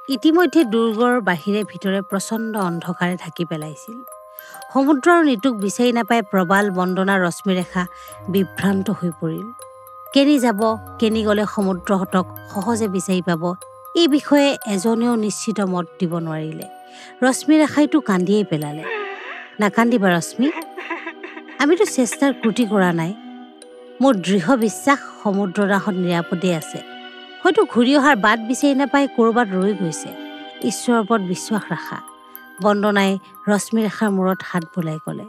ইতিমধ্যে দুৰ্গৰ বাহিৰে ভিতৰে প্ৰচণ্ড অন্ধকাৰে ঢাকি পেলাইছিল। সমুদ্ৰৰ নিতুক বিচাৰি নাপাই প্ৰবাল, বন্দনা, ৰশ্মিৰেখা বিভ্ৰান্ত হৈ পৰিল। কেনি যাব, কেনি গ'লে সমুদ্ৰহঁতক সহজে বিচাৰি পাব, এই বিষয়ে এজনেও নিশ্চিত মত দিব নোৱাৰিলে। ৰশ্মিৰেখাইতো কান্দিয়েই পেলালে। নাকান্দিবা ৰশ্মি, আমিতো চেষ্টাৰ ক্ৰুটি কৰা নাই। মোৰ দৃঢ় বিশ্বাস সমুদ্ৰদাহত নিৰাপদে আছে। হয়তো ঘূৰি অহাৰ বাট বিচাৰি নাপাই ক'ৰবাত ৰৈ গৈছে। ঈশ্বৰৰ ওপৰত বিশ্বাস ৰাখা। বন্দনাই ৰশ্মিৰেখাৰ মূৰত হাত বোলাই ক'লে।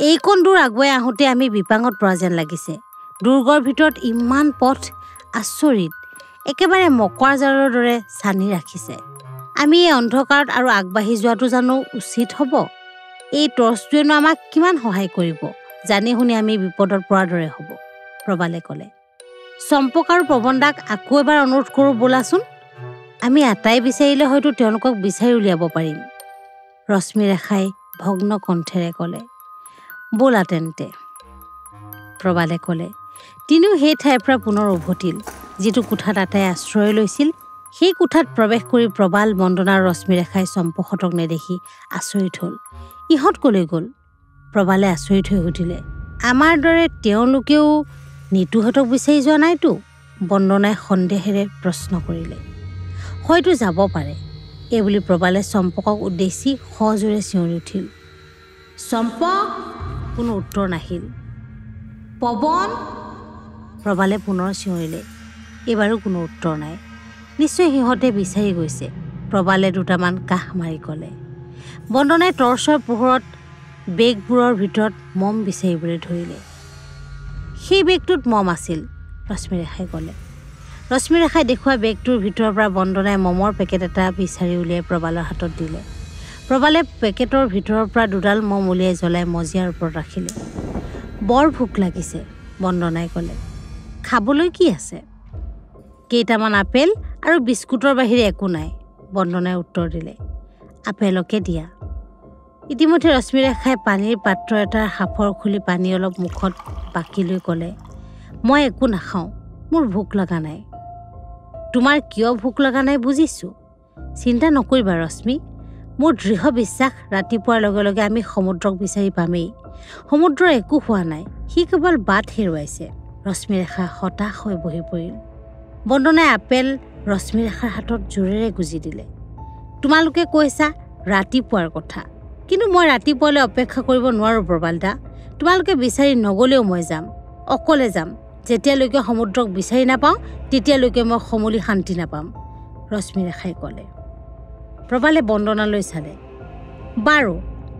এইকণ দূৰ আগুৱাই আহোঁতে আমি বিপাঙত পৰা যেন লাগিছে। দুৰ্গৰ ভিতৰত ইমান পথ, আচৰিত, একেবাৰে মকৰা জালৰ দৰে ছানি ৰাখিছে। আমি এই অন্ধকাৰত আৰু আগবাঢ়ি যোৱাটো জানো উচিত হ'ব? এই টৰ্চটোৱেনো আমাক কিমান সহায় কৰিব? জানি শুনি আমি বিপদত পৰাৰ দৰে হ'ব, প্ৰবালে ক'লে। চম্পক আৰু প্ৰবন্ধাক আকৌ এবাৰ অনুৰোধ কৰোঁ ব'লাচোন। আমি আটাই বিচাৰিলে হয়তো তেওঁলোকক বিচাৰি উলিয়াব পাৰিম, ৰশ্মিৰেখাই ভগ্ন কণ্ঠেৰে ক'লে। ব'লা তেন্তে, প্ৰবালে ক'লে। তিনিও সেই ঠাইৰ পৰা পুনৰ উভতিল। যিটো কোঠাত আটাই আশ্ৰয় লৈছিল, সেই কোঠাত প্ৰৱেশ কৰি প্ৰবাল, বন্দনা আৰু ৰশ্মিৰেখাই চম্পকহঁতক নেদেখি আচৰিত হ'ল। ইহঁত ক'লৈ গ'ল? প্ৰবালে আচৰিত হৈ সুধিলে। আমাৰ দৰে তেওঁলোকেও নিতুহঁতক বিচাৰি যোৱা নাইতো? বন্দনাই সন্দেহেৰে প্ৰশ্ন কৰিলে। হয়তো যাব পাৰে, এইবুলি প্ৰবালে চম্পকক উদ্দেশ্যি সজোৰে চিঞৰি উঠিল। চম্পক! কোনো উত্তৰ নাহিল। পৱন! প্ৰবালে পুনৰ চিঞৰিলে। এইবাৰো কোনো উত্তৰ নাই। নিশ্চয় সিহঁতে বিচাৰি গৈছে, প্ৰবালে দুটামান কাহ মাৰি ক'লে। বন্দনাই টৰ্চৰ পোহৰত বেগবোৰৰ ভিতৰত মম বিচাৰিবলৈ ধৰিলে। সেই বেগটোত মম আছিল, ৰশ্মিৰেখাই ক'লে। ৰশ্মিৰেখাই দেখুওৱা বেগটোৰ ভিতৰৰ পৰা বন্দনাই মমৰ পেকেট এটা বিচাৰি উলিয়াই প্ৰবালৰ হাতত দিলে। প্ৰবালে পেকেটৰ ভিতৰৰ পৰা দুডাল মম উলিয়াই জ্বলাই মজিয়াৰ ওপৰত ৰাখিলে। বৰ ভোক লাগিছে, বন্দনাই ক'লে। খাবলৈ কি আছে? কেইটামান আপেল আৰু বিস্কুটৰ বাহিৰে একো নাই, বন্দনাই উত্তৰ দিলে। আপেলকে দিয়া। ইতিমধ্যে ৰশ্মিৰেখাই পানীৰ পাত্ৰ এটাৰ সাফৰ খুলি পানী অলপ মুখত বাকি লৈ ক'লে। মই একো নাখাওঁ, মোৰ ভোক লগা নাই। তোমাৰ কিয় ভোক লগা নাই বুজিছোঁ। চিন্তা নকৰিবা ৰশ্মি, মোৰ দৃঢ় বিশ্বাস ৰাতিপুৱাৰ লগে লগে আমি সমুদ্ৰক বিচাৰি পামেই। সমুদ্ৰৰ একো হোৱা নাই, সি কেৱল বাট হেৰুৱাইছে। ৰশ্মিৰেখা হতাশ হৈ বহি পৰিল। বন্দনাই আপেল ৰশ্মিৰেখাৰ হাতত জোৰেৰে গুজি দিলে। তোমালোকে কৈছা ৰাতিপুৱাৰ কথা, কিন্তু মই ৰাতিপুৱালৈ অপেক্ষা কৰিব নোৱাৰোঁ প্ৰবালদা। তোমালোকে বিচাৰি নগ'লেও মই যাম, অকলে যাম। যেতিয়ালৈকে সমুদ্ৰক বিচাৰি নাপাওঁ তেতিয়ালৈকে মই সমূলি শান্তি নাপাম, ৰশ্মিৰেখাই ক'লে। প্ৰবালে বন্দনালৈ চালে। বাৰু,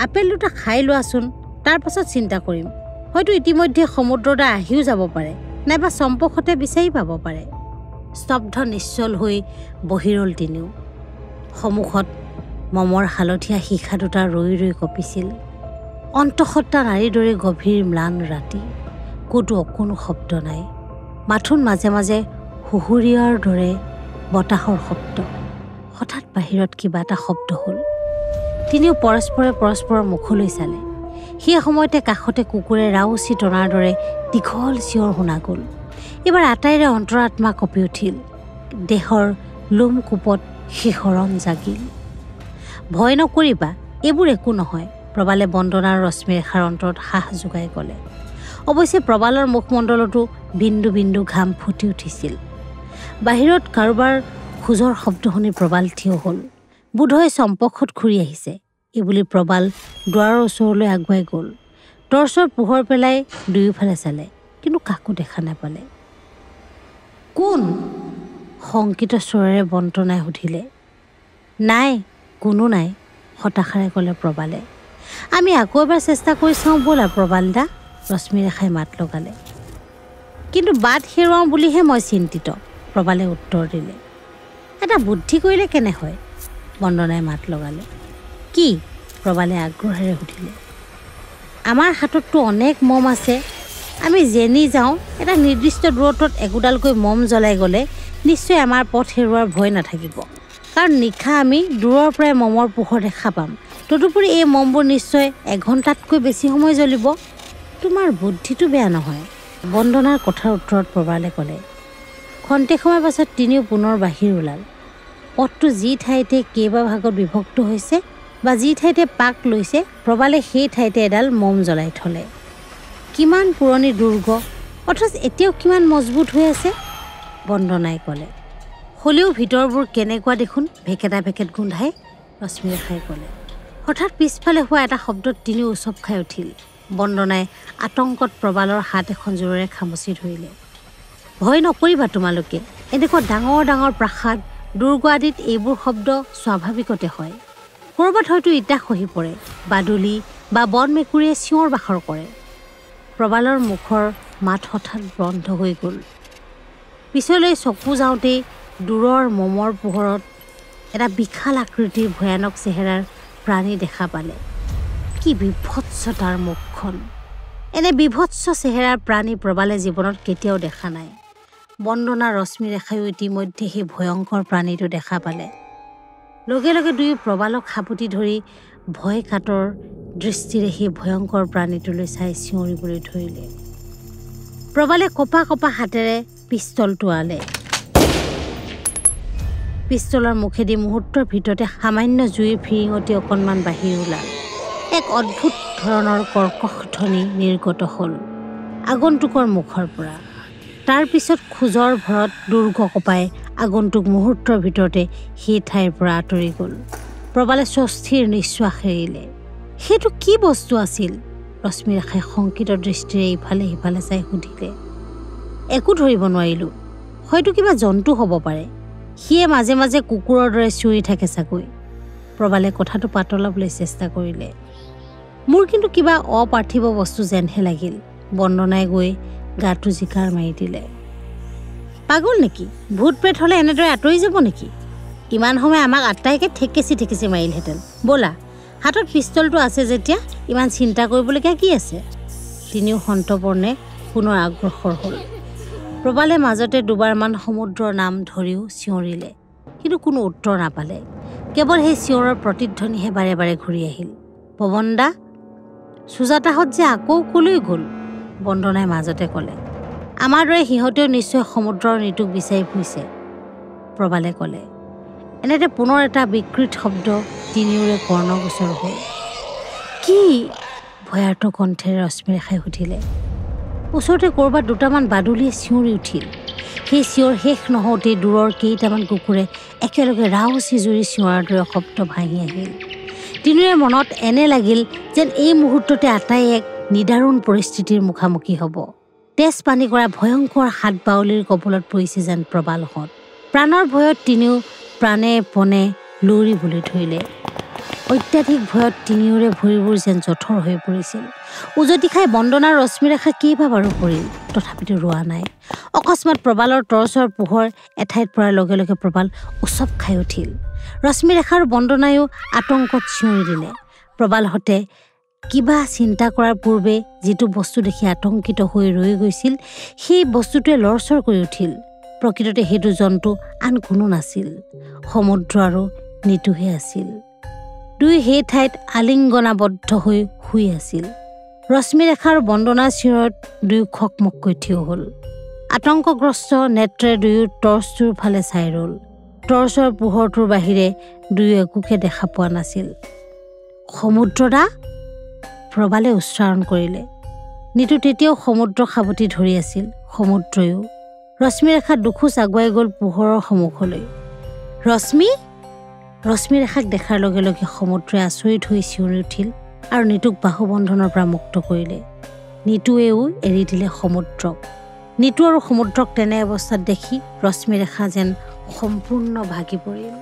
আপেল দুটা খাই লোৱাচোন, তাৰ পাছত চিন্তা কৰিম। হয়তো ইতিমধ্যে সমুদ্ৰদা আহিও যাব পাৰে, নাইবা চম্পকহঁতে বিচাৰি পাব পাৰে। স্তব্ধ নিশ্চল হৈ বহি ৰ'ল তিনিও। সন্মুখত মমৰ হালধীয়া শিখা দুটা ৰৈ ৰৈ কঁপিছিল। অন্তঃসত্ত্বা নাৰীৰ দৰে গভীৰ ম্লান ৰাতি, ক'তো অকণো শব্দ নাই। মাথোন মাজে মাজে হুহুৰীয়াৰ দৰে বতাহৰ শব্দ। হঠাৎ বাহিৰত কিবা এটা শব্দ হ'ল। তিনিও পৰস্পৰে পৰস্পৰৰ মুখলৈ চালে। সেই সময়তে কাষতে কুকুৰে ৰাউচি টনাৰ দৰে দীঘল চিঞৰ শুনা গ'ল। এইবাৰ আটাইৰে অন্তৰাত্মা কঁপি উঠিল। দেহৰ লোম কোপত শিহৰণ জাগিল। ভয় নকৰিবা, এইবোৰ একো নহয়, প্ৰবালে বন্দনা আৰু ৰশ্মিৰেখাৰ অন্তৰত সাহ যোগাই ক'লে। অৱশ্যে প্ৰবালৰ মুখমণ্ডলতো বিন্দু বিন্দু ঘাম ফুটি উঠিছিল। বাহিৰত কাৰোবাৰ খোজৰ শব্দ শুনি প্ৰবাল থিয় হ'ল। বোধহয় চম্পকহঁত ঘূৰি আহিছে, এইবুলি প্ৰবাল দুৱাৰৰ ওচৰলৈ আগুৱাই গ'ল। টৰ্চৰ পোহৰ পেলাই দুয়োফালে চালে, কিন্তু কাকো দেখা নাপালে। কোন? শংকিত স্বৰেৰে বন্দনাই সুধিলে। নাই, কোনো নাই, হতাশাৰে ক'লে প্ৰবালে। আমি আকৌ এবাৰ চেষ্টা কৰি চাওঁ ব'লা প্ৰবালদা, ৰশ্মিৰেখাই মাত লগালে। কিন্তু বাট হেৰুৱাওঁ বুলিহে মই চিন্তিত, প্ৰবালে উত্তৰ দিলে। এটা বুদ্ধি কৰিলে কেনে হয়, বন্দনাই মাত লগালে। কি? প্ৰবালে আগ্ৰহেৰে সুধিলে। আমাৰ হাতততো অনেক মম আছে। আমি যেনি যাওঁ এটা নিৰ্দিষ্ট দূৰত্বত একোডালকৈ মম জ্বলাই গ'লে নিশ্চয় আমাৰ পথ হেৰুৱাৰ ভয় নাথাকিব, কাৰণ নিশা আমি দূৰৰ পৰাই মমৰ পোহৰ দেখা পাম। তদুপৰি এই মমবোৰ নিশ্চয় এঘণ্টাতকৈ বেছি সময় জ্বলিব। তোমাৰ বুদ্ধিটো বেয়া নহয়, বন্দনাৰ কথাৰ উত্তৰত প্ৰবালে ক'লে। খন্তেক সময় পাছত তিনিও পুনৰ বাহিৰ ওলাল। পথটো যি ঠাইতে কেইবা ভাগত বিভক্ত হৈছে বা যি ঠাইতে পাক লৈছে প্ৰবালে সেই ঠাইতে এডাল মম জ্বলাই থলে। কিমান পুৰণি দুৰ্গ, অথচ এতিয়াও কিমান মজবুত হৈ আছে, বন্দনাই ক'লে। হ'লেও ভিতৰবোৰ কেনেকুৱা দেখোন, ভেকেটা ভেকেট গোন্ধাই, ৰশ্মিৰেখাই ক'লে। হঠাৎ পিছফালে হোৱা এটা শব্দত তিনি উচপ খাই উঠিল। বন্দনাই আতংকত প্ৰবালৰ হাত এখন জোৰেৰে খামুচি ধৰিলে। ভয় নকৰিবা তোমালোকে, এনেকুৱা ডাঙৰ ডাঙৰ প্ৰাসাদ দুৰ্গ আদিত এইবোৰ শব্দ স্বাভাৱিকতে হয়। ক'ৰবাত হয়তো ইটা খহি পৰে, বাদুলি বা বন মেকুৰীয়ে চিঞৰ বাখৰ কৰে। প্ৰবালৰ মুখৰ মাত হঠাৎ বন্ধ হৈ গ'ল। পিছলৈ চকু যাওঁতেই দূৰৰ মমৰ পোহৰত এটা বিশাল আকৃতিৰ ভয়ানক চেহেৰাৰ প্ৰাণী দেখা পালে। কি বিভৎস তাৰ মুখখন! এনে বিভৎস চেহেৰাৰ প্ৰাণী প্ৰবালে জীৱনত কেতিয়াও দেখা নাই। বন্দনা ৰশ্মিৰেখায়ো ইতিমধ্যে সেই ভয়ংকৰ প্ৰাণীটো দেখা পালে। লগে লগে দুয়ো প্ৰবালক সাবটি ধৰি ভয় কাতৰ দৃষ্টিৰে সেই ভয়ংকৰ প্ৰাণীটোলৈ চাই চিঞৰিবলৈ ধৰিলে। প্ৰবালে কপা কপা হাতেৰে পিষ্টল টোঁৱালে। পিষ্টলৰ মুখেদি মুহূৰ্তৰ ভিতৰতে সামান্য জুইৰ ফিৰিঙতি অকণমান বাহিৰ ওলাল। এক অদ্ভুত ধৰণৰ কৰ্কশ ধ্বনি নিৰ্গত হ'ল আগন্তুকৰ মুখৰ পৰা। তাৰ পিছত খোজৰ ভৰত দুৰ্গ কপাই আগন্তুক মুহূৰ্তৰ ভিতৰতে সেই ঠাইৰ পৰা আঁতৰি গ'ল। প্ৰবালে স্বস্তিৰ নিশ্বাস এৰিলে। সেইটো কি বস্তু আছিল? ৰশ্মিৰেখাই শংকিত দৃষ্টিৰে ইফালে সিফালে চাই সুধিলে। একো ধৰিব নোৱাৰিলোঁ, হয়তো কিবা জন্তু হ'ব পাৰে। সিয়ে মাজে মাজে কুকুৰৰ দৰে চিঞৰি থাকে চাগৈ। প্ৰবালে কথাটো পাতলাবলৈ চেষ্টা কৰিলে। মোৰ কিন্তু কিবা অপাৰ্থিৱ বস্তু যেনহে লাগিল। বন্দনাই গৈ গাটো জিকাৰ মাৰি দিলে। পাগল নেকি? ভূত প্ৰেত হ'লে এনেদৰে আঁতৰি যাব নেকি? ইমান সময় আমাক আটাইকে ঠেকেচি ঠেকেচি মাৰিলহেঁতেন। ব'লা, হাতত পিষ্টলটো আছে যেতিয়া ইমান চিন্তা কৰিবলগীয়া কি আছে? তিনিও সন্তৰ্পণে পুনৰ আগ্ৰসৰ হ'ল। প্ৰবালে মাজতে দুবাৰমান সমুদ্ৰৰ নাম ধৰিও চিঞৰিলে, কিন্তু কোনো উত্তৰ নাপালে। কেৱল সেই চিঞৰৰ প্ৰতিধ্বনিহে বাৰে বাৰে ঘূৰি আহিল। পৱনদা, সুজাতাহঁত যে আকৌ কলৈ গ'ল? বন্দনাই মাজতে ক'লে। আমাৰ দৰে সিহঁতেও নিশ্চয় সমুদ্ৰৰ নিটোক বিচাৰি ফুৰিছে, প্ৰবালে ক'লে। এনেতে পুনৰ এটা বিকৃত শব্দ তিনিওৰে কৰ্ণগোচৰ হ'ল। কি? ভয়াৰ্ত কণ্ঠেৰে ৰশ্মিৰেখাই সুধিলে। ওচৰতে ক'ৰবাত দুটামান বাদুলিয়ে চিঞৰি উঠিল। সেই চিঞৰ শেষ নহওঁতেই দূৰৰ কেইটামান কুকুৰে একেলগে ৰাউচি জুৰি চিঞৰাৰ দৰে শব্দ ভাঙি আহিল। তিনিওৰে মনত এনে লাগিল যেন এই মুহূৰ্ততে আটাই এক নিদাৰুণ পৰিস্থিতিৰ মুখামুখি হ'ব। তেজ পানী কৰা ভয়ংকৰ হাত বাউলিৰ কবলত পৰিছে যেন প্ৰবালহঁত। প্ৰাণৰ ভয়ত তিনিও প্ৰাণে পণে লৌৰিবলৈ ধৰিলে। অত্যাধিক ভয়ত তিনিওৰে ভৰিবোৰ যেন জঠৰ হৈ পৰিছিল। উজটি খাই বন্দনাৰ ৰশ্মিৰেখা কেইবাবাৰো পৰিল, তথাপিতো ৰোৱা নাই। অকস্মাত প্ৰবালৰ টৰ্চৰ পোহৰ এঠাইত পৰাৰ লগে লগে প্ৰবাল উচপ খাই উঠিল। ৰশ্মিৰেখা আৰু বন্দনায়ো আতংকত চিঞৰি দিলে। প্ৰবালহঁতে কিবা চিন্তা কৰাৰ পূৰ্বে যিটো বস্তু দেখি আতংকিত হৈ ৰৈ গৈছিল, সেই বস্তুটোৱে লৰচৰ কৰি উঠিল। প্ৰকৃততে সেইটো জন্তু আন কোনো নাছিল, সমুদ্ৰ আৰু নিতুহে আছিল। দুই সেই ঠাইত আলিংগনাবদ্ধ হৈ শুই আছিল। ৰশ্মিৰেখা আৰু বন্দনাৰ চিঞৰত দুয়ো খকমককৈ থিয় হ'ল। আতংকগ্ৰস্ত নেত্ৰে দুয়ো টৰ্চটোৰ ফালে চাই ৰ'ল। টৰ্চৰ পোহৰটোৰ বাহিৰে দুয়ো একোকে দেখা পোৱা নাছিল। সমুদ্ৰদা, প্ৰবালে উচ্চাৰণ কৰিলে। নিতু তেতিয়াও সমুদ্ৰক সাৱটি ধৰি আছিল। সমুদ্ৰয়ো। ৰশ্মিৰেখা দুখোজ আগুৱাই গ'ল পোহৰৰ সন্মুখলৈ। ৰশ্মি! ৰশ্মিৰেখাক দেখাৰ লগে লগে সমুদ্ৰই আচৰিত হৈ চিঞৰি উঠিল আৰু নিতুক বাহুবন্ধনৰ পৰা মুক্ত কৰিলে। নিতুৱেও এৰি দিলে সমুদ্ৰক। নিতু আৰু সমুদ্ৰক তেনে অৱস্থাত দেখি ৰশ্মিৰেখা যেন সম্পূৰ্ণ ভাগি পৰিল।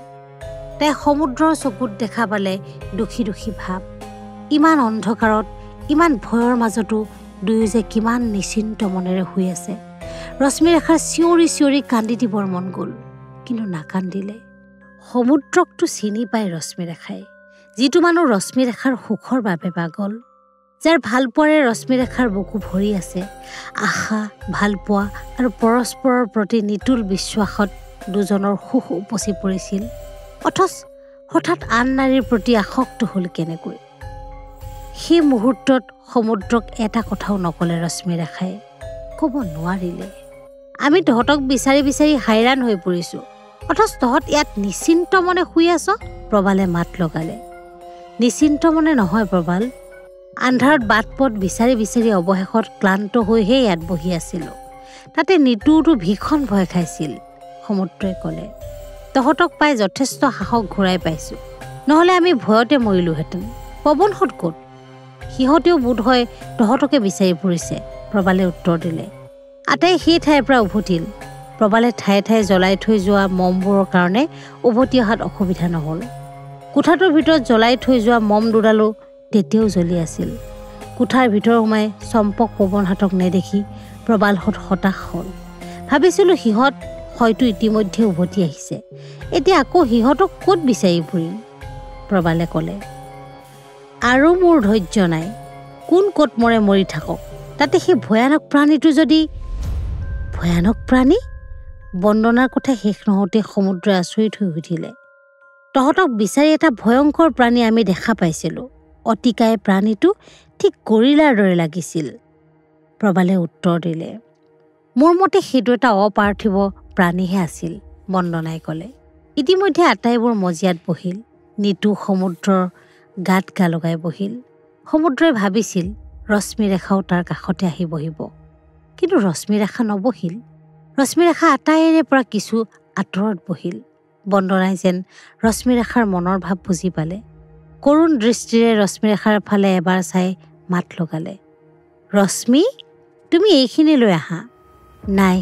তাই সমুদ্ৰৰ চকুত দেখা পালে দুখী দুখী ভাৱ। ইমান অন্ধকাৰত, ইমান ভয়ৰ মাজতো দুয়ো যে কিমান নিশ্চিন্ত মনেৰে শুই আছে। ৰশ্মিৰেখাৰ চিঞৰি চিঞৰি কান্দি দিবৰ মন গ'ল, কিন্তু নাকান্দিলে। সমুদ্ৰকটো চিনি পায় ৰশ্মিৰেখাই, যিটো মানুহ ৰশ্মিৰেখাৰ সুখৰ বাবে পাগল, যাৰ ভালপোৱাৰে ৰশ্মিৰেখাৰ বুকু ভৰি আছে। আশা, ভালপোৱা আৰু পৰস্পৰৰ প্ৰতি নিতুল বিশ্বাসত দুজনৰ সুখ উপচি পৰিছিল। অথচ হঠাৎ আন নাৰীৰ প্ৰতি আসক্ত হ'ল কেনেকৈ? সেই মুহূৰ্তত সমুদ্ৰক এটা কথাও নক'লে ৰশ্মিৰেখাই, ক'ব নোৱাৰিলে। আমি তহঁতক বিচাৰি বিচাৰি হাইৰাণ হৈ পৰিছোঁ, অথচ তহঁত ইয়াত নিশ্চিন্ত মনে শুই আছ? প্ৰবালে মাত লগালে। নিশ্চিন্ত মনে নহয় প্ৰবাল, আন্ধাৰত বাট পথ বিচাৰি বিচাৰি অৱশেষত ক্লান্ত হৈহে ইয়াত বহি আছিলোঁ। তাতে নিতুটো ভীষণ ভয় খাইছিল, সমুদ্ৰই ক'লে। তহঁতক পাই যথেষ্ট সাহস ঘূৰাই পাইছোঁ, নহ'লে আমি ভয়তে মৰিলোহেঁতেন। পৱনহঁত ক'ত? সিহঁতেও বোধ হয় তহঁতকে বিচাৰি ফুৰিছে, প্ৰবালে উত্তৰ দিলে। আটাই সেই ঠাইৰ পৰা উভতিল। প্ৰবালে ঠায়ে ঠায়ে জ্বলাই থৈ যোৱা মমবোৰৰ কাৰণে উভতি অহাত অসুবিধা নহ'ল। কোঠাটোৰ ভিতৰত জ্বলাই থৈ যোৱা মম দুডালো তেতিয়াও জ্বলি আছিল। কোঠাৰ ভিতৰ সোমাই চম্পক পৱনহঁতক নেদেখি প্ৰবালহঁত হতাশ হ'ল। ভাবিছিলোঁ সিহঁত হয়তো ইতিমধ্যে উভতি আহিছে, এতিয়া আকৌ সিহঁতক ক'ত বিচাৰি ফুৰিম? প্ৰবালে ক'লে। আৰু মোৰ ধৈৰ্য নাই, কোন ক'ত মৰে মৰি থাকক, তাতে সেই ভয়ানক প্ৰাণীটো যদি। ভয়ানক প্ৰাণী? বন্দনাৰ কথা শেষ নহওঁতে সমুদ্ৰই আচৰিত হৈ উঠিলে। তহঁতক বিচাৰি এটা ভয়ংকৰ প্ৰাণী আমি দেখা পাইছিলোঁ। অতিকায় প্ৰাণীটো ঠিক গৰিলাৰ দৰে লাগিছিল, প্ৰবালে উত্তৰ দিলে। মোৰ মতে সেইটো এটা অপাৰ্থিৱ প্ৰাণীহে আছিল, বন্দনাই ক'লে। ইতিমধ্যে আটাইবোৰ মজিয়াত বহিল। নিতু সমুদ্ৰৰ গাত গা লগাই বহিল। সমুদ্ৰই ভাবিছিল ৰশ্মিৰেখাও তাৰ কাষতে আহি বহিব, কিন্তু ৰশ্মিৰেখা নবহিল। ৰশ্মিৰেখা আটাইৰে পৰা কিছু আঁতৰত বহিল। বন্দনাই যেন ৰশ্মিৰেখাৰ মনৰ ভাৱ বুজি পালে। কৰুণ দৃষ্টিৰে ৰশ্মিৰেখাৰ ফালে এবাৰ চাই মাত লগালে। ৰশ্মি, তুমি এইখিনিলৈ আহা। নাই,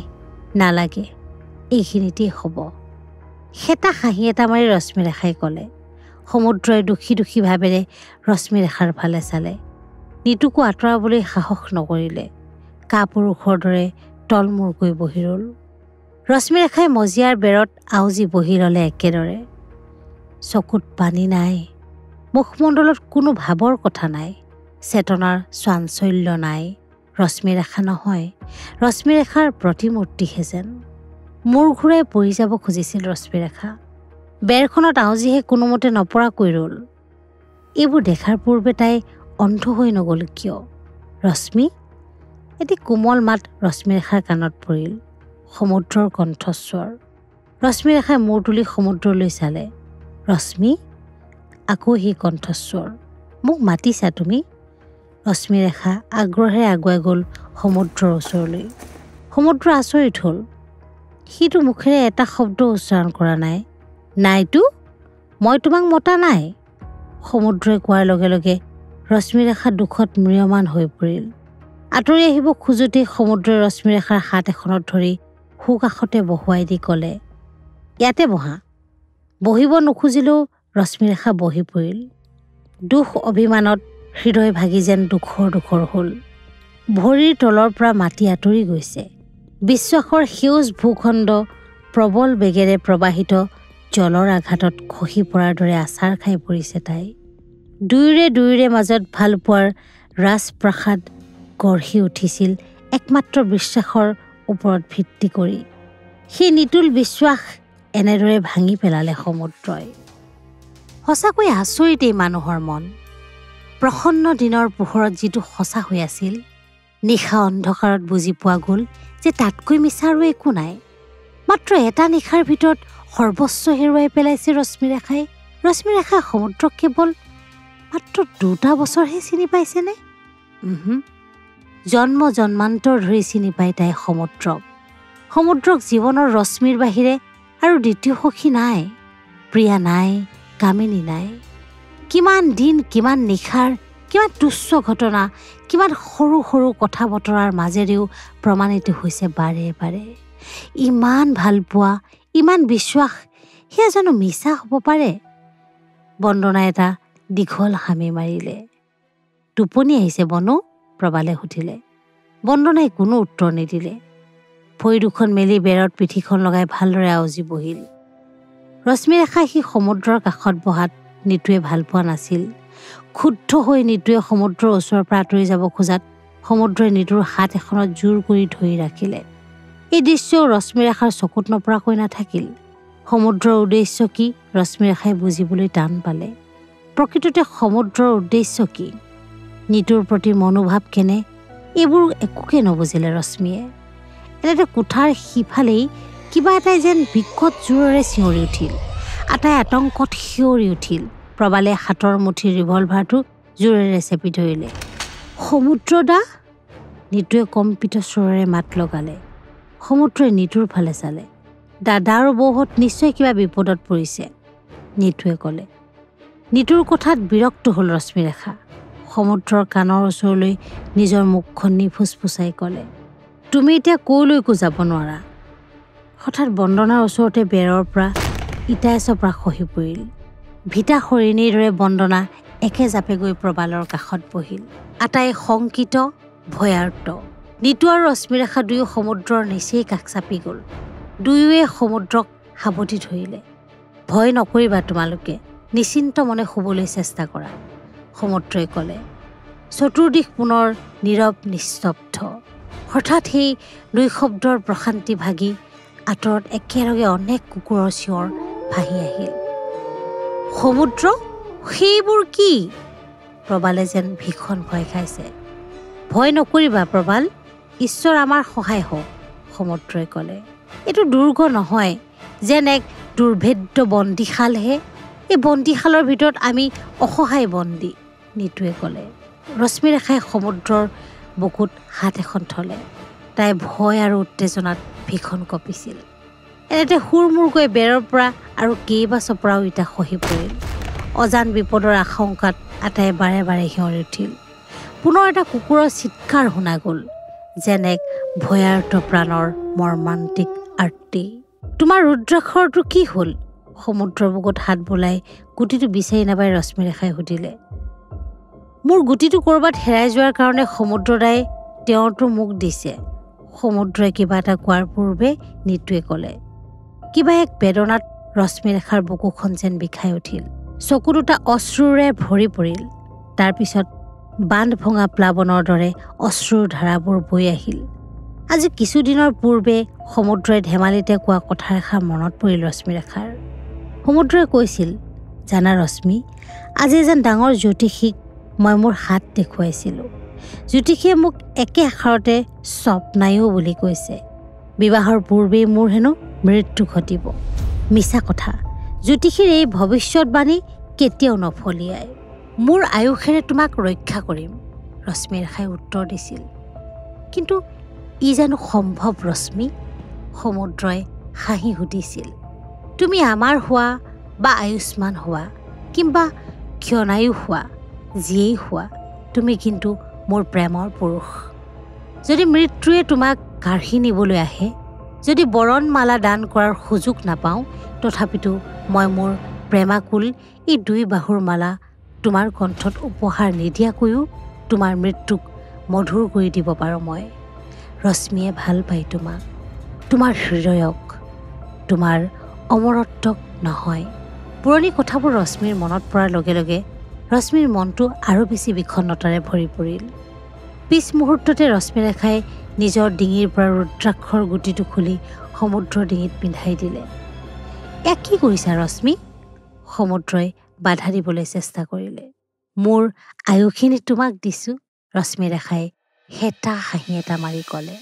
নালাগে, এইখিনিতেই হ'ব, সেটা হাঁহি এটা মাৰি ৰশ্মিৰেখাই ক'লে। সমুদ্ৰই দুখী দুখী ভাৱেৰে ৰশ্মিৰেখাৰ ফালে চালে। নিতুকো আঁতৰাবলৈ সাহস নকৰিলে। কাপুৰুষৰ দৰে তলমূৰকৈ বহি ৰ'ল। ৰশ্মিৰেখাই মজিয়াৰ বেৰত আউজি বহি ল'লে একেদৰে। চকুত পানী নাই, মুখমণ্ডলত কোনো ভাৱৰ কথা নাই, চেতনাৰ চাঞ্চল্য নাই। ৰশ্মিৰেখা নহয়, ৰশ্মিৰেখাৰ প্ৰতিমূৰ্তিহে যেন। মূৰ ঘূৰাই পৰি যাব খুজিছিল ৰশ্মিৰেখা। বেৰখনত আউজিহে কোনোমতে নপৰাকৈ ৰ'ল। এইবোৰ দেখাৰ পূৰ্বে তাই অন্ধ হৈ নগ'ল কিয়? ৰশ্মি? এটি কোমল মাত ৰশ্মিৰেখাৰ কাণত পৰিল। সমুদ্ৰৰ কণ্ঠস্বৰ। ৰশ্মিৰেখাই মূৰ তুলি সমুদ্ৰলৈ চালে। ৰশ্মি? আকৌ সেই কণ্ঠস্বৰ। মোক মাতিছা তুমি? ৰশ্মিৰেখা আগ্ৰহেৰে আগুৱাই গ'ল সমুদ্ৰৰ ওচৰলৈ। সমুদ্ৰ আচৰিত হ'ল। সিটো মুখেৰে এটা শব্দ উচ্চাৰণ কৰা নাই। নাইতো, মই তোমাক মতা নাই। সমুদ্ৰই কোৱাৰ লগে লগে ৰশ্মিৰেখা দুখত ম্ৰিয়মান হৈ পৰিল। আঁতৰি আহিব খোজোতেই সমুদ্ৰই ৰশ্মিৰেখাৰ হাত এখনত ধৰি সোঁকাষতে বহুৱাই দি ক'লে, ইয়াতে বহা। বহিব নোখোজিলেও ৰশ্মিৰেখা বহি পৰিল। দুখ অভিমানত হৃদয় ভাগি যেন দুখৰ হ'ল। ভৰিৰ তলৰ পৰা মাটি আঁতৰি গৈছে। বিশ্বাসৰ সেউজ ভূখণ্ড প্ৰবল বেগেৰে প্ৰবাহিত জলৰ আঘাতত খহি পৰাৰ দৰে আছাৰ খাই পৰিছে তাই। দুয়োৰে মাজত ভালপোৱাৰ ৰাজপ্ৰাসাদ গঢ়ি উঠিছিল একমাত্ৰ বিশ্বাসৰ ওপৰত ভিত্তি কৰি। সেই নিতুল বিশ্বাস এনেদৰে ভাঙি পেলালে সমুদ্ৰই। সঁচাকৈ আচৰিত এই মানুহৰ মন। প্ৰসন্ন দিনৰ পোহৰত যিটো সঁচা হৈ আছিল, নিশা অন্ধকাৰত বুজি পোৱা গ'ল যে তাতকৈ মিছা আৰু একো নাই। মাত্ৰ এটা নিশাৰ ভিতৰত সৰ্বস্ব হেৰুৱাই পেলাইছে ৰশ্মিৰেখাই। ৰশ্মিৰেখাই সমুদ্ৰক কেৱল মাত্ৰ 2টা বছৰহে চিনি পাইছেনে? জন্ম জন্মান্তৰ ধৰি চিনি পাই তাই সমুদ্ৰক। সমুদ্ৰক জীৱনৰ ৰশ্মিৰ বাহিৰে আৰু দ্বিতীয় সখী নাই, প্ৰিয়া নাই, কামিনী নাই। কিমান দিন, কিমান নিশাৰ, কিমান তুচ্ছ ঘটনা, কিমান সৰু সৰু কথা বতৰাৰ মাজেৰেও প্ৰমাণিত হৈছে বাৰে বাৰে। ইমান ভালপোৱা, ইমান বিশ্বাস, সেয়া জানো মিছা হ'ব পাৰে? বন্দনাই এটা দীঘল হামি মাৰিলে। টোপনি আহিছে বনো? প্ৰবালে সুধিলে। বন্দনাই কোনো উত্তৰ নিদিলে। ভৰি দুখন মেলি বেৰত পিঠিখন লগাই ভালদৰে আউজি বহিল। ৰশ্মিৰেখাই সি সমুদ্ৰৰ কাষত বহাত নিতুৱে ভাল পোৱা নাছিল। ক্ষুব্ধ হৈ নিতুৱে সমুদ্ৰৰ ওচৰৰ পৰা আঁতৰি যাব খোজাত সমুদ্ৰই নিতুৰ হাত এখনত জোৰ কৰি ধৰি ৰাখিলে। এই দৃশ্যও ৰশ্মিৰেখাৰ চকুত নপৰাকৈ নাথাকিল। সমুদ্ৰৰ উদ্দেশ্য কি ৰশ্মিৰেখাই বুজিবলৈ টান পালে। প্ৰকৃততে সমুদ্ৰৰ উদ্দেশ্য কি, নিতুৰ প্ৰতি মনোভাৱ কেনে, এইবোৰ একোকে নবুজিলে ৰশ্মিয়ে। এনেতে কোঠাৰ সিফালেই কিবা এটাই যেন বিকট জোৰেৰে চিঞৰি উঠিল। আটাই আতংকত শিয়ৰি উঠিল। প্ৰবালে হাতৰ মুঠিৰ ৰিভলভাৰটো জোৰেৰে চেপি ধৰিলে। সমুদ্ৰদা? নিতুৱে কম্পিত স্বৰেৰে মাত লগালে। সমুদ্ৰই নিতুৰ ফালে চালে। দাদা আৰু বৌহঁত নিশ্চয় কিবা বিপদত পৰিছে, নিতুৱে ক'লে। নিতুৰ কথাত বিৰক্ত হ'ল ৰশ্মিৰেখা। সমুদ্ৰৰ কাণৰ ওচৰলৈ নিজৰ মুখখন নি ফুচফুচাই ক'লে, তুমি এতিয়া কলৈকো যাব নোৱাৰা। হঠাৎ বন্দনাৰ ওচৰতে বেৰৰ পৰা ইটা এচপৰা খহি পৰিল। ভিটা হৰিণীৰ দৰে বন্দনা একে জাপে গৈ প্ৰবালৰ কাষত বহিল। আটাই শংকিত, ভয়াৰ্ত। নিতু আৰু ৰশ্মিৰেখা দুয়ো সমুদ্ৰৰ নিচেই কাষ চাপি গ'ল। দুয়োৱে সমুদ্ৰক সাবটি ধৰিলে। ভয় নকৰিবা তোমালোকে, নিশ্চিন্ত মনে শুবলৈ চেষ্টা কৰা, সমুদ্ৰই ক'লে। চতুৰ্দিশ পুনৰ নীৰৱ নিস্তব্ধ। হঠাৎ সেই দুই শব্দৰ প্ৰশান্তি ভাগি আঁতৰত একেলগে অনেক কুকুৰৰ চিঞৰ ভাহি আহিল। সমুদ্ৰ, সেইবোৰ কি? প্ৰবালে যেন ভীষণ ভয় খাইছে। ভয় নকৰিবা প্ৰবাল, ঈশ্বৰ আমাৰ সহায় হওক, সমুদ্ৰই ক'লে। এইটো দুৰ্গ নহয়, যেন এক দুৰ্ভেদ্য বন্দীশালহে। এই বন্দীশালৰ ভিতৰত আমি অসহায় বন্দী, নিতুৱে ক'লে। ৰশ্মিৰেখাই সমুদ্ৰৰ বুকুত হাত এখন থলে। তাই ভয় আৰু উত্তেজনাত ভীষণ কঁপিছিল। এনেতে হুৰমুৰকৈ বেৰৰ পৰা আৰু কেইবা চপৰাও ইটা খহি পৰিল। অজান বিপদৰ আশংকাত আটাই বাৰে বাৰে সিঁয়ৰি উঠিল। পুনৰ এটা কুকুৰৰ চিৎকাৰ শুনা গ'ল, যেন এক ভয়াৰ্ত প্ৰাণৰ মৰ্মান্তিক আৰ্তি। তোমাৰ ৰুদ্ৰাক্ষৰটো কি হ'ল? সমুদ্ৰৰ বুকুত হাত বোলাই গুটিটো বিচাৰি নাপাই ৰশ্মিৰেখাই সুধিলে। মোৰ গুটিটো ক'ৰবাত হেৰাই যোৱাৰ কাৰণে সমুদ্ৰদাই তেওঁৰটো মোক দিছে, সমুদ্ৰই কিবা এটা কোৱাৰ পূৰ্বে নিতুৱে ক'লে। কিবা এক বেদনাত ৰশ্মিৰেখাৰ বুকুখন যেন বিষাই উঠিল। চকু দুটা অশ্ৰুৰে ভৰি পৰিল। তাৰপিছত বান্ধ ভঙা প্লাৱনৰ দৰে অশ্ৰুৰ ধাৰাবোৰ বৈ আহিল। আজি কিছুদিনৰ পূৰ্বে সমুদ্ৰই ধেমালিতে কোৱা কথা এষাৰ মনত পৰিল ৰশ্মিৰেখাৰ। সমুদ্ৰই কৈছিল, জানা ৰশ্মি, আজি এজন ডাঙৰ জ্যোতিষীক মই মোৰ হাত দেখুৱাইছিলোঁ। জ্যোতিষীয়ে মোক একে আখৰতে স্বপ্নায়ু বুলি কৈছে। বিবাহৰ পূৰ্বেই মোৰ হেনো মৃত্যু ঘটিব। মিছা কথা, জ্যোতিষীৰ এই ভৱিষ্যতবাণী কেতিয়াও নফলিয়ায়। মোৰ আয়ুসেৰে তোমাক ৰক্ষা কৰিম, ৰশ্মিৰেখাই উত্তৰ দিছিল। কিন্তু ই জানো সম্ভৱ ৰশ্মি? সমুদ্ৰই হাঁহি সুধিছিল। তুমি আমাৰ হোৱা বা আয়ুষ্মান হোৱা কিম্বা ক্ষণায়ু হোৱা, যিয়েই হোৱা, তুমি কিন্তু মোৰ প্ৰেমৰ পুৰুষ। যদি মৃত্যুৱে তোমাক কাঢ়ি নিবলৈ আহে, যদি বৰণমালা দান কৰাৰ সুযোগ নাপাওঁ, তথাপিতো মই মোৰ প্ৰেমাকুল এই দুই বাহুৰ মালা তোমাৰ কণ্ঠত উপহাৰ নিদিয়াকৈও তোমাৰ মৃত্যুক মধুৰ কৰি দিব পাৰোঁ মই। ৰশ্মিয়ে ভাল পায় তোমাক, তোমাৰ হৃদয়ক, তোমাৰ অমৰত্বক নহয়। পুৰণি কথাবোৰ ৰশ্মিৰ মনত পৰাৰ লগে লগে ৰশ্মিৰ মনটো আৰু বেছি বিষণ্ণতাৰে ভৰি পৰিল। পিছ মুহূৰ্ততে ৰশ্মিৰেখাই নিজৰ ডিঙিৰ পৰা ৰুদ্ৰাক্ষৰ গুটিটো খুলি সমুদ্ৰৰ ডিঙিত পিন্ধাই দিলে। এয়া কি কৰিছা ৰশ্মি? সমুদ্ৰই বাধা দিবলৈ চেষ্টা কৰিলে। মোৰ আয়ুখিনি তোমাক দিছোঁ, ৰশ্মিৰেখাই হেতা হাঁহি এটা মাৰি ক'লে।